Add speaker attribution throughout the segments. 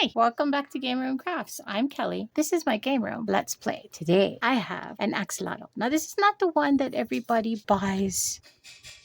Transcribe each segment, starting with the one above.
Speaker 1: Hi, welcome back to Game Room Crafts. I'm Kelly. This is my game room. Let's play. Today I have an axolotl. Now this is not the one that everybody buys.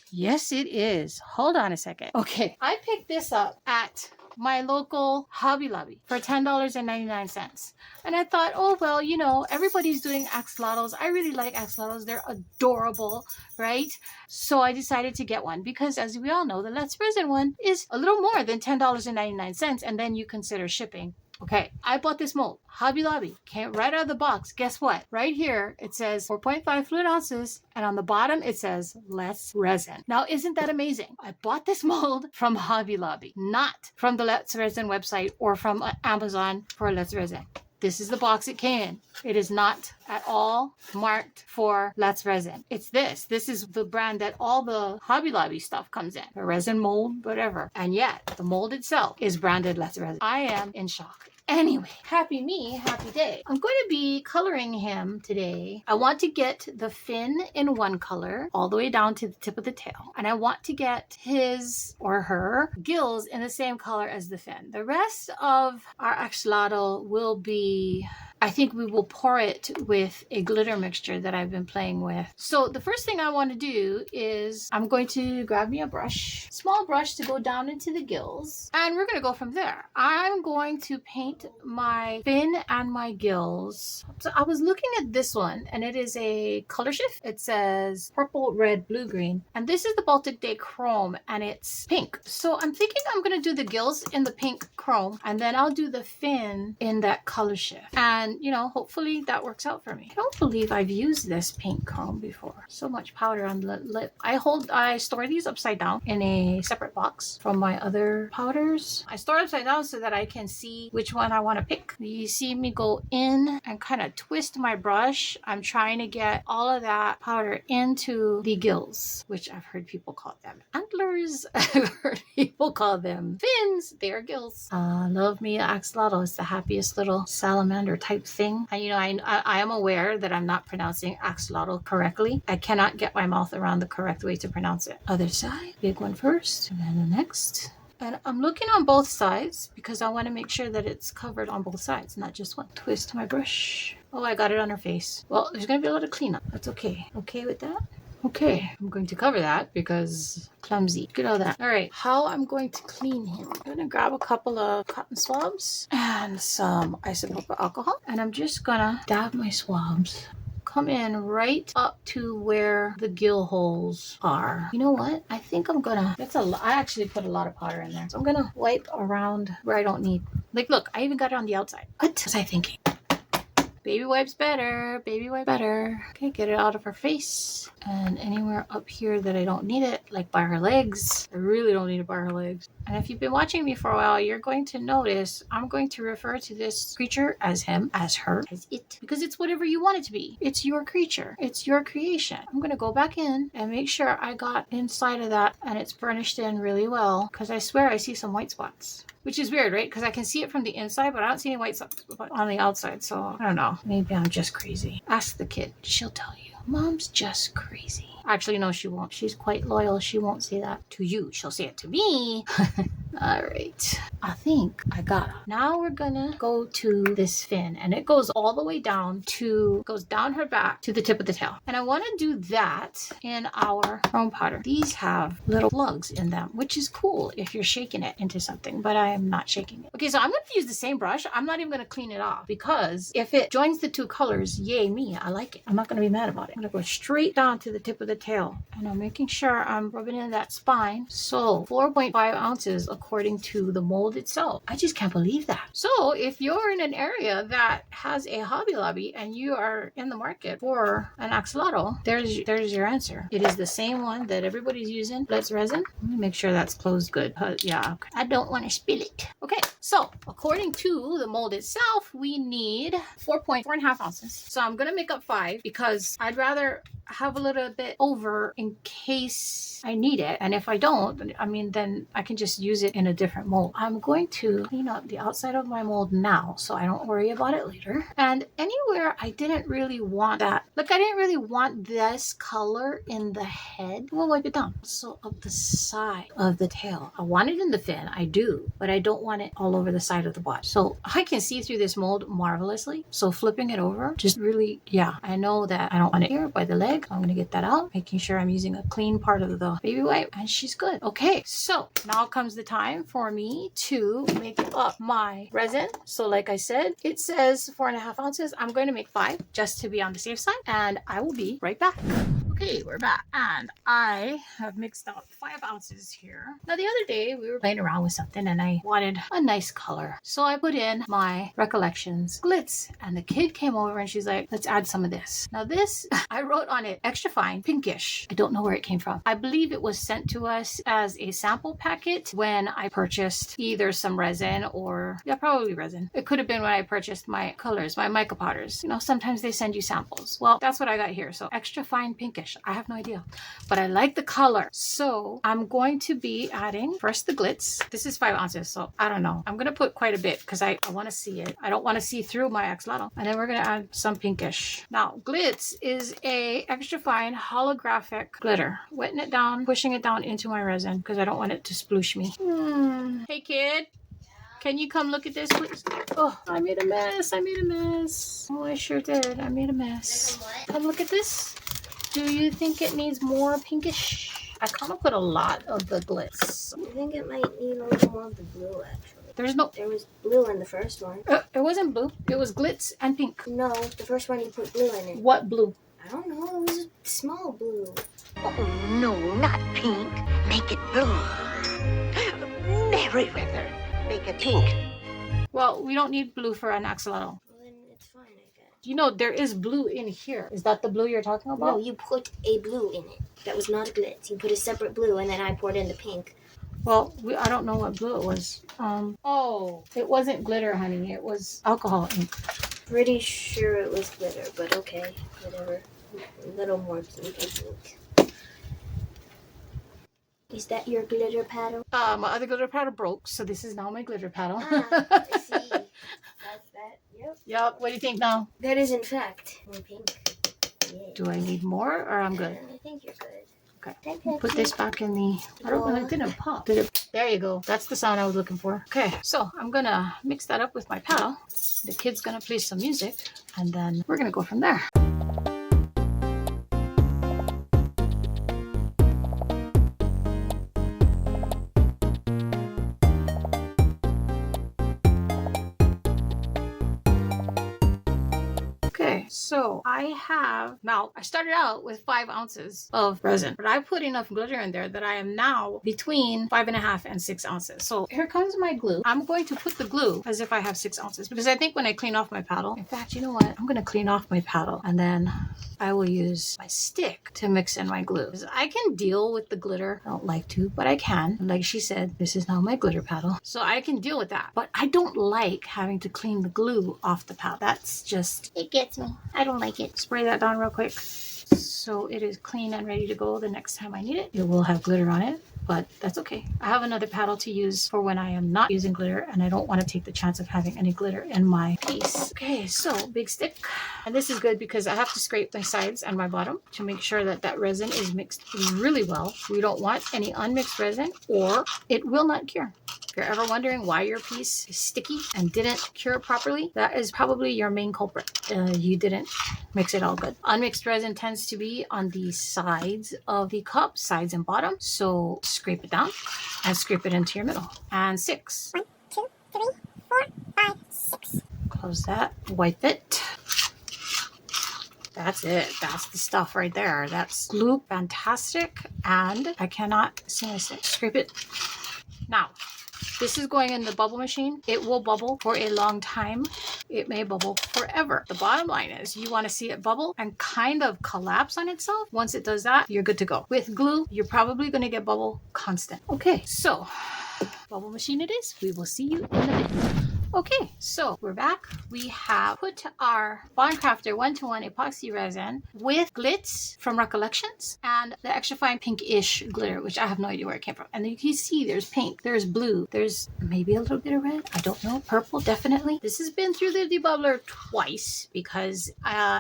Speaker 1: Yes, it is. Hold on a second. Okay, I picked this up at my local Hobby Lobby for $10.99. And I thought, oh, well, you know, everybody's doing axolotls. I really like axolotls. They're adorable, right? So I decided to get one because, as we all know, the Let's Resin one is a little more than $10.99. And then you consider shipping. Okay, I bought this mold. Hobby Lobby came right out of the box. Guess what? Right here, it says 4.5 fluid ounces. And on the bottom, it says Let's Resin. Now, isn't that amazing? I bought this mold from Hobby Lobby, not from the Let's Resin website or from Amazon for Let's Resin. This is the box it came in. It is not at all marked for Let's Resin. It's this. This is the brand that all the Hobby Lobby stuff comes in. The resin mold, whatever. And yet, the mold itself is branded Let's Resin. I am in shock. Anyway, happy me, happy day. I'm going to be coloring him today. I want to get the fin in one color all the way down to the tip of the tail. And I want to get his or her gills in the same color as the fin. The rest of our axolotl will be, I think we will pour it with a glitter mixture that I've been playing with. So the first thing I want to do is I'm going to grab me a brush, small brush to go down into the gills. And we're going to go from there. I'm going to paint my fin and my gills. So I was looking at this one and it is a color shift. It says purple, red, blue, green. And this is the Baltic Day Chrome and it's pink. So I'm thinking I'm going to do the gills in the pink chrome and then I'll do the fin in that color shift. And you know, hopefully that works out for me. I don't believe I've used this pink chrome before. So much powder on the lip. I store these upside down in a separate box from my other powders. I store it upside down so that I can see which one I want to pick. You see me go in and kind of twist my brush. I'm trying to get all of that powder into the gills, which I've heard people call them antlers. I've heard people call them fins. They're gills. Love me axolotl. It's the happiest little salamander type thing. And you know, I am aware that I'm not pronouncing axolotl correctly. I cannot get my mouth around the correct way to pronounce it. Other side, big one first, and then the next. And I'm looking on both sides because I want to make sure that it's covered on both sides, not just one. Twist my brush. Oh, I got it on her face. Well, there's going to be a lot of cleanup. That's okay. Okay with that? Okay, I'm going to cover that because clumsy. Look at all that. All right, how I'm going to clean him. I'm going to grab a couple of cotton swabs and some isopropyl alcohol. And I'm just going to dab my swabs. Come in right up to where the gill holes are. You know what? I think I'm gonna, I actually put a lot of powder in there. So I'm gonna wipe around where I don't need. Like, look, I even got it on the outside. What was I thinking? Baby wipes better, baby wipe better. Okay, get it out of her face. And anywhere up here that I don't need it, like by her legs. I really don't need it by her legs. And if you've been watching me for a while, you're going to notice I'm going to refer to this creature as him, as her, as it. Because it's whatever you want it to be. It's your creature. It's your creation. I'm going to go back in and make sure I got inside of that and it's burnished in really well. Because I swear I see some white spots. Which is weird, right? Because I can see it from the inside, but I don't see any white spots on the outside. So I don't know. Maybe I'm just crazy. Ask the kid. She'll tell you. Mom's just crazy. Actually, no, she won't. She's quite loyal. She won't say that to you. She'll say it to me. All right. I think I got it. Now we're gonna go to this fin and it goes all the way down goes down her back to the tip of the tail. And I want to do that in our chrome powder. These have little plugs in them, which is cool if you're shaking it into something, but I am not shaking it. Okay, so I'm going to use the same brush. I'm not even going to clean it off because if it joins the two colors, yay me, I like it. I'm not going to be mad about it. I'm going to go straight down to the tip of the tail and I'm making sure I'm rubbing in that spine. So 4.5 ounces according to the mold itself. I just can't believe that. So if you're in an area that has a Hobby Lobby and you are in the market for an axolotl, there's your answer. It is the same one that everybody's using. Let's Resin. Let me make sure that's closed good. Yeah, okay. I don't want to spill it. Okay, so according to the mold itself, we need 4.5 ounces. So I'm gonna make up 5 because I'd rather have a little bit over in case I need it. And if I don't, I mean, then I can just use it in a different mold. I'm going to clean up the outside of my mold now so I don't worry about it later. And anywhere I didn't really want that, like I didn't really want this color in the head, we'll wipe it down. So of the side of the tail, I want it in the fin, I do, but I don't want it all over the side of the body. So I can see through this mold marvelously. So flipping it over, just really, yeah, I know that I don't want it here by the leg. I'm gonna get that out, making sure I'm using a clean part of the baby wipe, and she's good. Okay, so now comes the time for me to make up my resin. So like I said, it says 4.5 ounces. I'm going to make 5 just to be on the safe side, and I will be right back. Okay, we're back, and I have mixed out 5 ounces here. Now the other day we were playing around with something and I wanted a nice color, so I put in my Recollections glitz, and the kid came over and she's like, let's add some of this. Now this, I wrote on it extra fine pinkish. I don't know where it came from. I believe it was sent to us as a sample packet when I purchased either some resin or, yeah, probably resin. It could have been when I purchased my colors, my mica powders. You know, sometimes they send you samples. Well, that's what I got here. So extra fine pinkish. I have no idea, but I like the color. So I'm going to be adding first the glitz. This is 5 ounces, so I don't know. I'm going to put quite a bit because I want to see it. I don't want to see through my axolotl. And then we're going to add some pinkish. Now, glitz is a extra fine holographic glitter. Wetting it down, pushing it down into my resin because I don't want it to sploosh me. Hey, kid. Can you come look at this, please? Oh, I made a mess. I made a mess. Oh, I sure did. I made a mess. Come look at this. Do you think it needs more pinkish? I kind of put a lot of the glitz.
Speaker 2: I think it might need a little more of the blue, actually.
Speaker 1: There
Speaker 2: was blue in the first one.
Speaker 1: It wasn't blue. It was glitz and pink.
Speaker 2: No, the first one you put blue in it.
Speaker 1: What blue?
Speaker 2: I don't know. It was a small blue.
Speaker 3: Oh, no, not pink. Make it blue. Merryweather. Make it pink.
Speaker 1: Well, we don't need blue for an axolotl.
Speaker 2: Well, then it's fine, I guess.
Speaker 1: You know, there is blue in here. Is that the blue you're talking about?
Speaker 2: No, you put a blue in it. That was not glitz. You put a separate blue, and then I poured in the pink.
Speaker 1: Well, I don't know what blue it was. Oh, it wasn't glitter, honey. It was alcohol ink.
Speaker 2: Pretty sure it was glitter, but okay, whatever. A little more pink, I think. Is that your glitter paddle?
Speaker 1: My other glitter paddle broke, so this is now my glitter paddle.
Speaker 2: I see. That's that. Yep.
Speaker 1: Yep. What do you think now?
Speaker 2: That is, in fact, more pink. Yeah.
Speaker 1: Do I need more, or I'm good?
Speaker 2: I think you're good.
Speaker 1: Okay. Put this back in the. I don't know. It didn't pop. Did it? There you go. That's the sound I was looking for. Okay. So I'm gonna mix that up with my paddle. The kid's gonna play some music, and then we're gonna go from there. Okay, so I started out with 5 ounces of resin, but I put enough glitter in there that I am now between 5.5 and 6 ounces. So here comes my glue. I'm going to put the glue as if I have 6 ounces because I think when I clean off my paddle, in fact, you know what? I'm going to clean off my paddle and then I will use my stick to mix in my glue. I can deal with the glitter. I don't like to, but I can. Like she said, this is now my glitter paddle. So I can deal with that, but I don't like having to clean the glue off the paddle. That's just, it gets me. I don't like it. Spray that down real quick so it is clean and ready to go the next time I need it. It will have glitter on it, but that's okay. I have another paddle to use for when I am not using glitter and I don't want to take the chance of having any glitter in my piece. Okay, so big stick. And this is good because I have to scrape my sides and my bottom to make sure that that resin is mixed really well. We don't want any unmixed resin or it will not cure. If you're ever wondering why your piece is sticky and didn't cure properly, that is probably your main culprit. You didn't mix it all good. Unmixed resin tends to be on the sides of the cup, sides and bottom. So scrape it down and scrape it into your middle. And 6.
Speaker 4: 1, 2, 3, 4, 5, 6.
Speaker 1: Close that. Wipe it. That's it. That's the stuff right there. That's glue. Fantastic. And I cannot see my stick. Scrape it. Now, this is going in the bubble machine. It will bubble for a long time. It may bubble forever. The bottom line is you want to see it bubble and kind of collapse on itself. Once it does that, you're good to go. With glue, you're probably going to get bubble constant. Okay, so bubble machine it is. We will see you in a bit. Okay, so we're back. we have put our Bond Crafter 1-to-1 epoxy resin with glitz from Recollections and the extra fine pinkish glitter, which I have no idea where it came from. And you can see there's pink, there's blue, there's maybe a little bit of red. I don't know. Purple, definitely. This has been through the debubbler twice because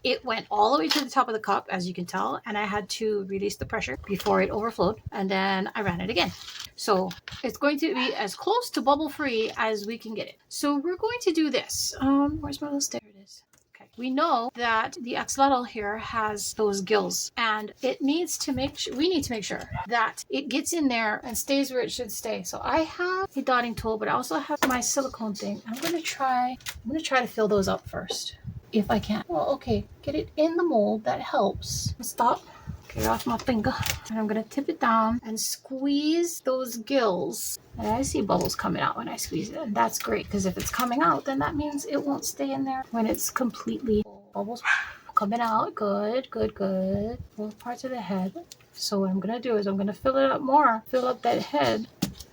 Speaker 1: it went all the way to the top of the cup, as you can tell, and I had to release the pressure before it overflowed, and then I ran it again. So it's going to be as close to bubble free as we can get it. So we're going to do this. Where's my list? There it is. Okay. We know that the axolotl here has those gills, and it needs to we need to make sure that it gets in there and stays where it should stay. So I have a dotting tool, but I also have my silicone thing. I'm gonna try to fill those up first, if I can. Well, okay, get it in the mold. That helps. Stop. Get it off my finger. And I'm gonna tip it down and squeeze those gills. And I see bubbles coming out when I squeeze it. And that's great, because if it's coming out, then that means it won't stay in there when it's completely full. Bubbles coming out. Good, good, good. Both parts of the head. So what I'm gonna do is I'm gonna fill it up more. Fill up that head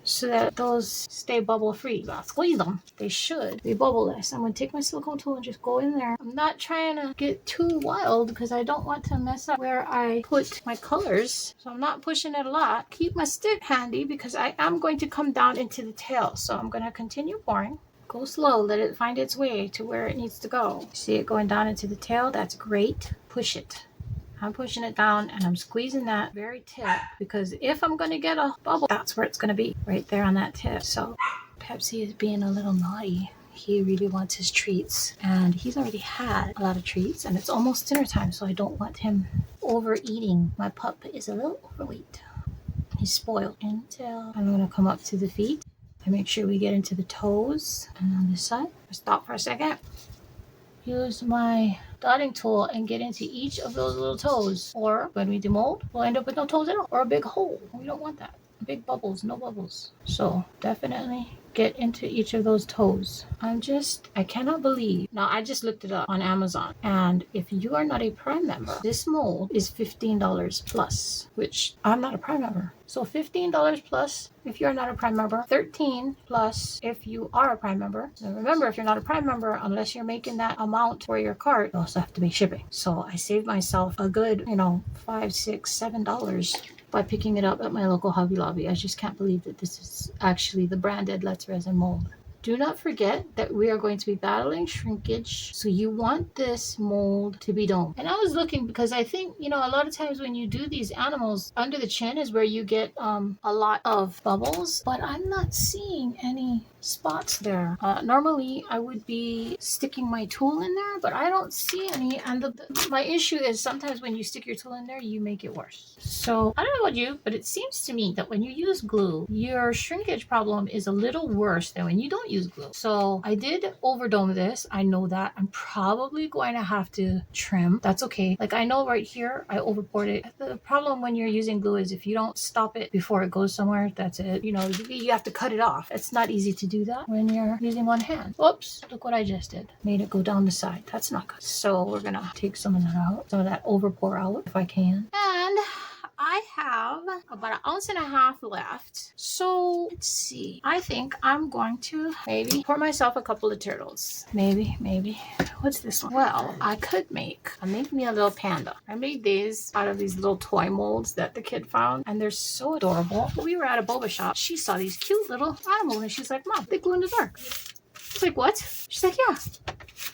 Speaker 1: so that those stay bubble free. I'll squeeze them. They should be bubbleless. I'm going to take my silicone tool and just go in there. I'm not trying to get too wild because I don't want to mess up where I put my colors. So I'm not pushing it a lot. Keep my stick handy because I am going to come down into the tail. So I'm going to continue pouring. Go slow. Let it find its way to where it needs to go. See it going down into the tail? That's great. Push it. I'm pushing it down and I'm squeezing that very tip, because if I'm going to get a bubble, that's where it's going to be, right there on that tip. So Pepsi is being a little naughty. He really wants his treats, and he's already had a lot of treats, and it's almost dinner time, so I don't want him overeating. My pup is a little overweight. He's spoiled. Until I'm going to come up to the feet and make sure we get into the toes. And on this side, stop for a second. Use my dotting tool and get into each of those little toes, or when we demold, we'll end up with no toes at all, or a big hole. We don't want that. Big bubbles, no bubbles. So definitely get into each of those toes. I cannot believe. Now, I just looked it up on Amazon, and if you are not a Prime member, this mold is $15 plus, which I'm not a Prime member. So $15 plus if you're not a Prime member, $13 plus if you are a Prime member. And remember, if you're not a Prime member, unless you're making that amount for your cart, you also have to pay shipping. So I saved myself a good, $5, $6, $7 by picking it up at my local Hobby Lobby. I just can't believe that this is actually the branded Let's Resin mold. Do not forget that we are going to be battling shrinkage. So you want this mold to be domed. And I was looking because I think, a lot of times when you do these animals, under the chin is where you get a lot of bubbles, but I'm not seeing any spots there. Normally I would be sticking my tool in there, but I don't see any. And my issue is sometimes when you stick your tool in there, you make it worse. So I don't know about you, but it seems to me that when you use glue, your shrinkage problem is a little worse than when you don't use glue. So I did overdome this. I know that I'm probably going to have to trim. That's okay. Like, I know right here I overpoured it. The problem when you're using glue is if you don't stop it before it goes somewhere, that's it. You have to cut it off. It's not easy to do that when you're using one hand. Whoops, look what I just did. Made it go down the side. That's not good. So we're gonna take some of that out, some of that overpour out if I can. And I have about 1.5 ounces left. So let's see. I think I'm going to maybe pour myself a couple of turtles. Maybe. What's this one? Well, I could make me a little panda. I made these out of these little toy molds that the kid found, and they're so adorable. We were at a boba shop. She saw these cute little animals, and she's like, "Mom, they glow in the dark." I was like, "What?" She's like, "Yeah."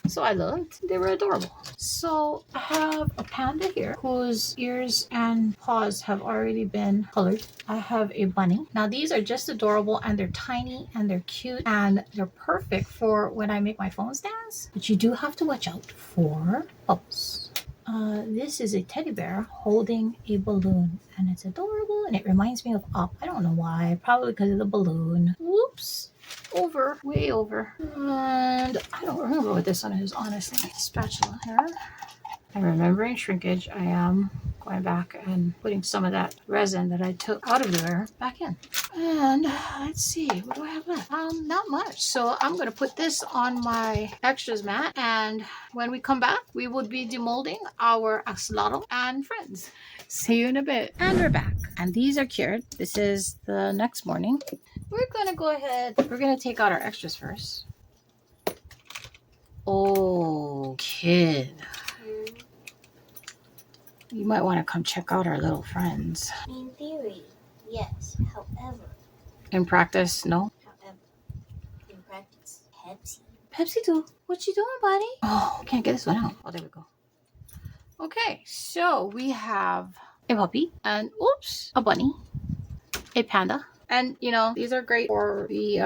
Speaker 1: So I looked. They were adorable. So I have a panda here whose ears and paws have already been colored. I have a bunny. Now these are just adorable, and they're tiny and they're cute, and they're perfect for when I make my phone stands. But you do have to watch out for bubbles. This is a teddy bear holding a balloon, and it's adorable, and it reminds me of Up. I don't know why. Probably because of the balloon. Whoops. Way over. And I don't remember what this one is, honestly. Spatula here. I'm remembering shrinkage. I am going back and putting some of that resin that I took out of there back in. And let's see, what do I have left? Not much. So I'm going to put this on my extras mat, and when we come back, we will be demolding our axolotl and friends. See you in a bit. And we're back. And these are cured. This is the next morning. We're going to go ahead. We're going to take out our extras first. Oh, kid.
Speaker 2: Mm,
Speaker 1: You might want to come check out our little friends.
Speaker 2: in theory, yes. However,
Speaker 1: In practice, no?
Speaker 2: in practice, Pepsi.
Speaker 1: Pepsi do. What you doing, buddy? Oh, can't get this one out. Oh, there we go. Okay, so we have a puppy and oops, a bunny, a panda. And, you know, these are great for the,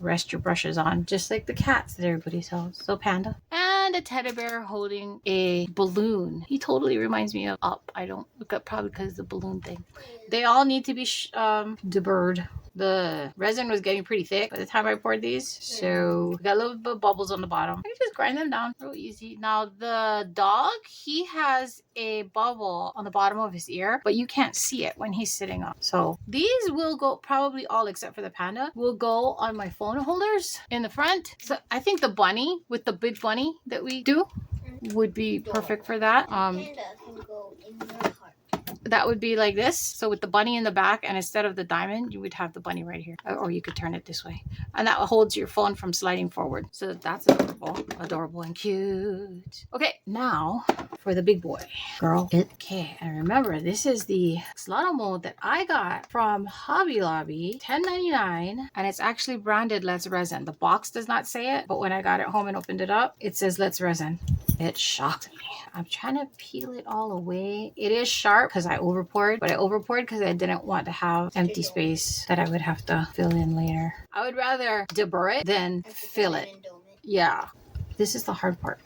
Speaker 1: rest your brushes on, just like the cats that everybody sells. So panda. And a teddy bear holding a balloon. He totally reminds me of Up. I don't look up probably because of the balloon thing. They all need to be deburred. The resin was getting pretty thick by the time I poured these. So we got a little bit of bubbles on the bottom. I can just grind them down real easy. Now the dog, he has a bubble on the bottom of his ear, but you can't see it when he's sitting up. So these will go, probably all except for the panda, will go on my phone holders in the front. So I think the bunny with the big bunny that we do would be perfect for that.
Speaker 2: Panda can go in your heart.
Speaker 1: That would be like this. So with the bunny in the back, and instead of the diamond, you would have the bunny right here. Or you could turn it this way. And that holds your phone from sliding forward. So that's adorable. Adorable and cute. Okay, now for the big boy. Girl. Okay, and remember, this is the Axolotl mold that I got from Hobby Lobby. $10.99. And it's actually branded Let's Resin. The box does not say it, but when I got it home and opened it up, it says Let's Resin. It shocked me. I'm trying to peel it all away. It is sharp because I overpoured, but I overpoured because I didn't want to have empty space that I would have to fill in later. I would rather deburr it than fill it. Yeah. This is the hard part.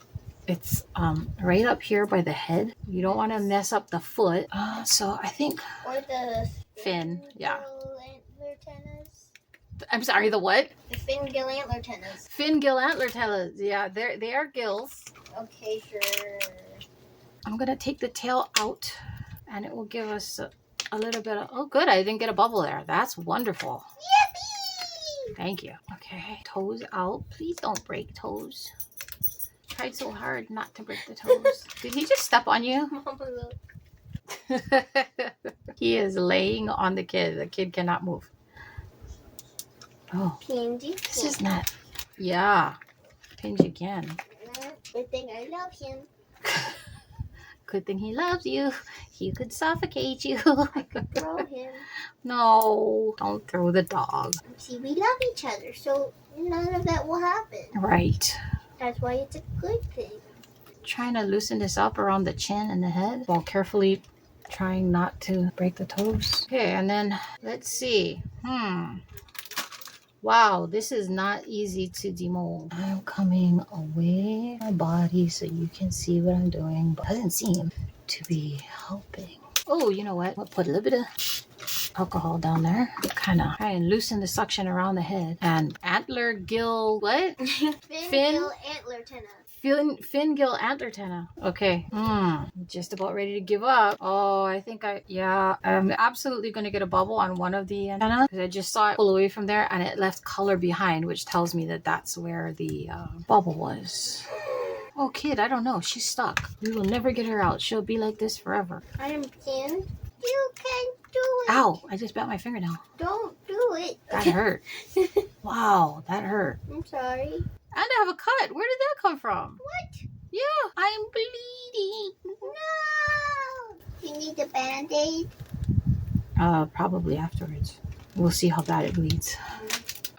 Speaker 1: It's right up here by the head. You don't want to mess up the foot. So I think...
Speaker 2: Or the
Speaker 1: fin, yeah.
Speaker 2: Antler tennis.
Speaker 1: I'm sorry, the what?
Speaker 2: The fin gill antler tennis.
Speaker 1: Fin gill antler tennis. Yeah, they are gills.
Speaker 2: Okay, sure.
Speaker 1: I'm going to take the tail out and it will give us a little bit of... Oh, good. I didn't get a bubble there. That's wonderful.
Speaker 2: Yippee!
Speaker 1: Thank you. Okay, toes out. Please don't break toes. Tried so hard not to break the toes. Did he just step on you?
Speaker 2: Mama, look.
Speaker 1: He is laying on the kid. The kid cannot move. Oh,
Speaker 2: PNG.
Speaker 1: this is not... Yeah. Pinch again.
Speaker 2: Good thing I love him.
Speaker 1: Good thing he loves you. He could suffocate you.
Speaker 2: I could throw him.
Speaker 1: No, don't throw the dog.
Speaker 2: See, we love each other, so none of that will happen.
Speaker 1: Right.
Speaker 2: That's why it's a good thing.
Speaker 1: Trying to loosen this up around the chin and the head while carefully trying not to break the toes. Okay, and then let's see. Wow, this is not easy to demold. I'm coming away from my body so you can see what I'm doing, but it doesn't seem to be helping. Oh, you know what? I'll put a little bit of alcohol down there. Kind of try and loosen the suction around the head. And antler gill, what?
Speaker 2: Fin gill antler tennis.
Speaker 1: Fin gill antler tenna. Okay. Just about ready to give up. Oh, I think I'm absolutely going to get a bubble on one of the antenna because I just saw it pull away from there and it left color behind, which tells me that that's where the bubble was. Oh, kid, I don't know. She's stuck. We will never get her out. She'll be like this forever.
Speaker 2: I am Pin. You can do it.
Speaker 1: Ow, I just bit my fingernail.
Speaker 2: Don't do it.
Speaker 1: That hurt. Wow, that hurt.
Speaker 2: I'm sorry.
Speaker 1: And I have a cut. Where did that come from?
Speaker 2: What?
Speaker 1: Yeah, I'm bleeding.
Speaker 2: No. You need a Band-Aid?
Speaker 1: Probably afterwards. We'll see how bad it bleeds.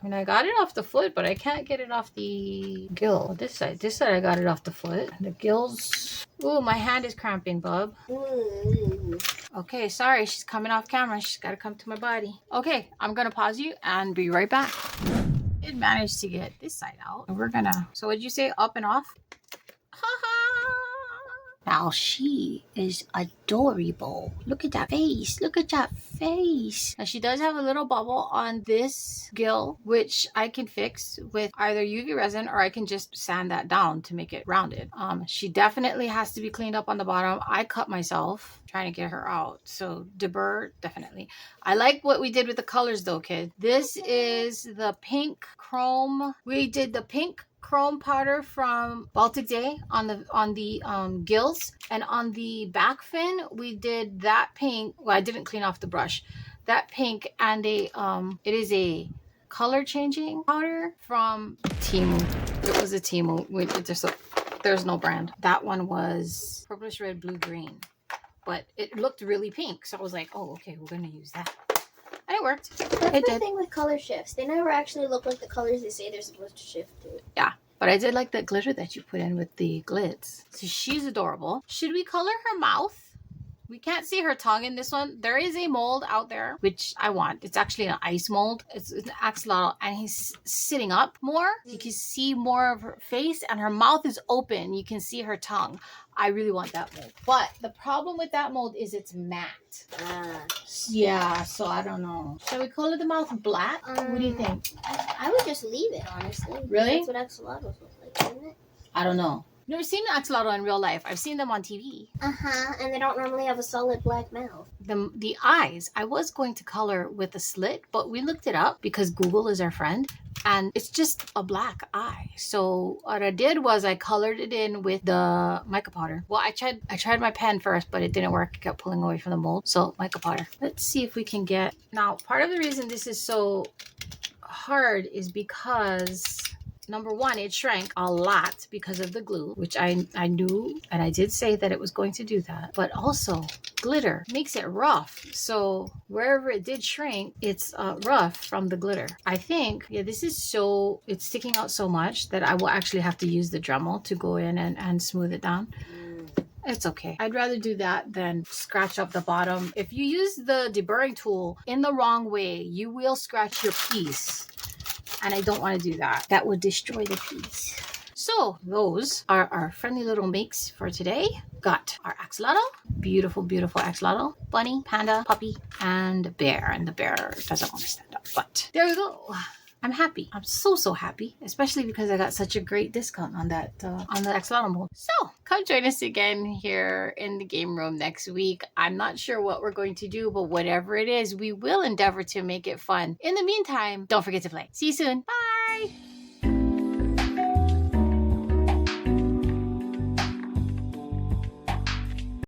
Speaker 1: I mean, I got it off the foot, but I can't get it off the gill. This side I got it off the foot. The gills... Ooh, my hand is cramping, bub.
Speaker 2: Ooh.
Speaker 1: Okay, sorry. She's coming off camera. She's got to come to my body. Okay, I'm going to pause you and be right back. It managed to get this side out. We're going to... So what'd you say? Up and off? Ha ha! Now she is adorable. Look at that face. Look at that face. Now she does have a little bubble on this gill, which I can fix with either UV resin or I can just sand that down to make it rounded. She definitely has to be cleaned up on the bottom. I cut myself trying to get her out. So deburr, definitely. I like what we did with the colors though, kid. This is the pink chrome. We did the pink chrome powder from Baltic Day on the gills, and on the back fin we did that pink. Well, I didn't clean off the brush. That pink and it is a color changing powder from Temu. It was a Temu. There's no brand. That one was purplish red, blue, green. But it looked really pink. So I was like, oh, okay, we're going to use that. And it worked.
Speaker 2: That's
Speaker 1: It
Speaker 2: the
Speaker 1: did.
Speaker 2: thing with color shifts. They never actually look like the colors they say they're supposed to shift to.
Speaker 1: Yeah. But I did like the glitter that you put in with the glitz. So she's adorable. Should we color her mouth? We can't see her tongue in this one. There is a mold out there, which I want. It's actually an ice mold. It's an axolotl, and he's sitting up more. You can see more of her face, and her mouth is open. You can see her tongue. I really want that mold. But the problem with that mold is it's matte. Yeah, so I don't know. Shall we color the mouth black? What do you think?
Speaker 2: I would just leave it, honestly.
Speaker 1: Really?
Speaker 2: That's what axolotls look like, isn't it?
Speaker 1: I don't know. I've never seen an axolotl in real life. I've seen them on TV.
Speaker 2: And they don't normally have a solid black mouth.
Speaker 1: The eyes, I was going to color with a slit, but we looked it up because Google is our friend, and it's just a black eye. So what I did was I colored it in with the mica powder. Well, I tried my pen first, but it didn't work. It kept pulling away from the mold. So mica powder. Let's see if we can get... Now, part of the reason this is so hard is because... Number one, it shrank a lot because of the glue, which I knew, and I did say that it was going to do that. But also, glitter makes it rough. So wherever it did shrink, it's rough from the glitter. I think, yeah, this is so, it's sticking out so much that I will actually have to use the Dremel to go in and smooth it down. It's okay. I'd rather do that than scratch up the bottom. If you use the deburring tool in the wrong way, you will scratch your piece. And I don't want to do that. That would destroy the piece. So those are our friendly little makes for today. Got our axolotl, beautiful, beautiful axolotl, bunny, panda, puppy, and bear. And the bear doesn't want to stand up, but there we go. I'm happy. I'm so happy, especially because I got such a great discount on that on the axolotl mold. So come join us again here in the game room next week. I'm not sure what we're going to do, but whatever it is, we will endeavor to make it fun. In the meantime, don't forget to play. See you soon. Bye.